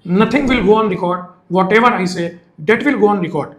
Nothing will go on record, whatever I say that will go on record.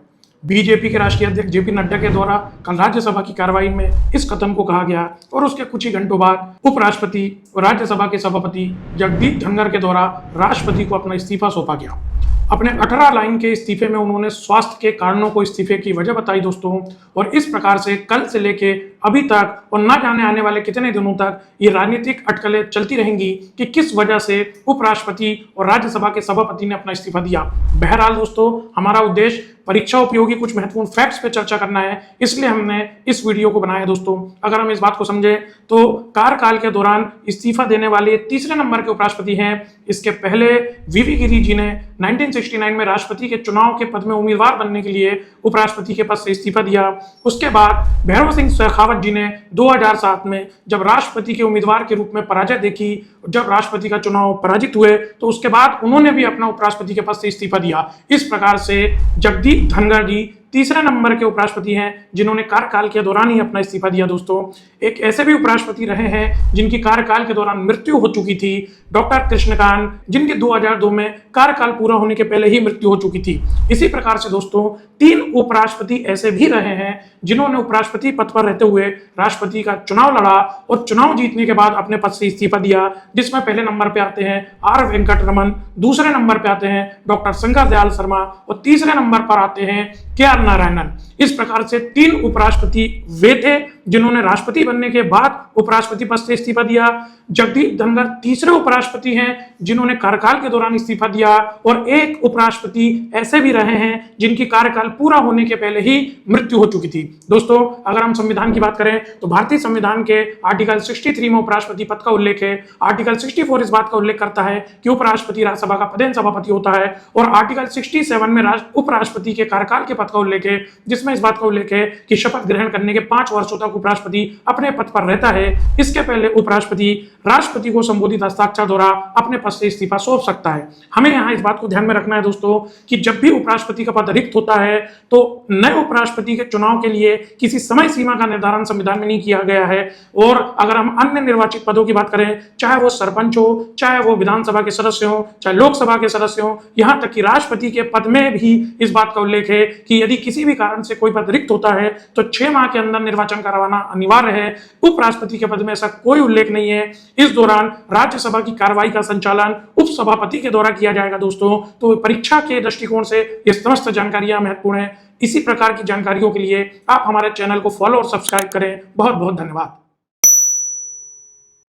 BJP के राष्ट्रीय अध्यक्ष JP Nadda के द्वारा कल राज्यसभा की कार्रवाई में इस कदम को कहा गया और उसके कुछ ही घंटों बाद उपराष्ट्रपति और राज्यसभा के सभापति जगदीप धनखड़ के द्वारा राष्ट्रपति को अपना इस्तीफा सौंपा गया। अपने 18 लाइन के इस्तीफे में उन्होंने स्वास्थ्य के कारणों को इस्तीफे की वजह बताई दोस्तों, और इस प्रकार से कल से लेके अभी तक और ना जाने आने वाले कितने दिनों तक ये राजनीतिक अटकलें चलती रहेंगी कि किस वजह से उपराष्ट्रपति और राज्यसभा के सभापति ने अपना इस्तीफा दिया। बहरहाल दोस्तों, हमारा उद्देश्य परीक्षा उपयोगी कुछ महत्वपूर्ण फैक्ट्स पे चर्चा करना है, इसलिए हमने इस वीडियो को बनाया दोस्तों। अगर हम इस बात को समझें तो कार्यकाल के दौरान इस्तीफा देने वाले तीसरे नंबर के उपराष्ट्रपति हैं। इसके पहले वीवी गिरी जी ने 1969 में राष्ट्रपति के चुनाव के पद में उम्मीदवार बनने के लिए उपराष्ट्रपति के पद से इस्तीफा दिया। उसके बाद भैरव सिंह शेखावत जी ने 2007 में जब राष्ट्रपति के उम्मीदवार के रूप में पराजय देखी, जब राष्ट्रपति का चुनाव पराजित हुए, तो उसके बाद उन्होंने भी अपना उपराष्ट्रपति के पद से इस्तीफा दिया। इस प्रकार से जगदीप धनखड़ जी तीसरे नंबर के उपराष्ट्रपति हैं जिन्होंने कार्यकाल के दौरान ही अपना इस्तीफा दिया दोस्तों। एक ऐसे भी उपराष्ट्रपति रहे हैं जिनकी कार्यकाल के दौरान मृत्यु हो चुकी थी, डॉक्टर कृष्णकांत, जिनके 2002 में कार्यकाल पूरा होने के पहले ही मृत्यु हो चुकी थी। इसी प्रकार से दोस्तों 3 उपराष्ट्रपति ऐसे भी रहे हैं जिन्होंने उपराष्ट्रपति पद पर रहते हुए राष्ट्रपति का चुनाव लड़ा और चुनाव जीतने के बाद अपने पद से इस्तीफा दिया, जिसमें पहले नंबर पे आते हैं आर वेंकट रमन, दूसरे नंबर पे आते हैं डॉक्टर शंकर दयाल शर्मा और तीसरे नंबर पर आते हैं के नारायणन। इस प्रकार से 3 उपराष्ट्रपति वे थे जिन्होंने राष्ट्रपति बनने के बाद उपराष्ट्रपति पद से इस्तीफा दिया। जगदीप धनखड़ तीसरे उपराष्ट्रपति हैं जिन्होंने कार्यकाल के दौरान इस्तीफा दिया, और एक उपराष्ट्रपति ऐसे भी रहे हैं जिनकी कार्यकाल पूरा होने के पहले ही मृत्यु हो चुकी थी। दोस्तों, अगर हम संविधान की बात करें तो भारतीय संविधान के आर्टिकल 63 में उपराष्ट्रपति पद का उल्लेख है। आर्टिकल 64 इस बात का उल्लेख करता है कि उपराष्ट्रपति राज्यसभा का पदेन सभापति होता है, और आर्टिकल 67 में उपराष्ट्रपति के कार्यकाल के पद का उल्लेख है, जिसमें इस बात का उल्लेख है कि शपथ ग्रहण करने के 5 वर्षों तक उपराष्ट्रपति अपने पद पर रहता है। इसके पहले उपराष्ट्रपति राष्ट्रपति को संबोधित हस्ताक्षर द्वारा अपने पद से इस्तीफा सौंप सकता है। हमें यहाँ इस बात को ध्यान में रखना है दोस्तों कि जब भी उपराष्ट्रपति का पद रिक्त होता है तो नए उपराष्ट्रपति के चुनाव के लिए किसी समय सीमा का निर्धारण संविधान में नहीं किया गया है। और अगर हम अन्य निर्वाचित पदों की बात करें, चाहे वो सरपंच हो, चाहे वो विधानसभा के सदस्य हो, चाहे लोकसभा के सदस्य हो, यहाँ तक कि राष्ट्रपति के पद में भी इस बात का उल्लेख है कि यदि किसी भी कारण से कोई पद रिक्त होता है तो 6 माह के अंदर निर्वाचन करवाना अनिवार्य है। उपराष्ट्रपति के पद में ऐसा कोई उल्लेख नहीं है। इस दौरान राज्यसभा की कार्रवाई का संचालन उपसभापति के द्वारा किया जाएगा दोस्तों। तो परीक्षा के दृष्टिकोण से ये समस्त जानकारियां महत्वपूर्ण है। इसी प्रकार की जानकारियों के लिए आप हमारे चैनल को फॉलो और सब्सक्राइब करें। बहुत बहुत धन्यवाद।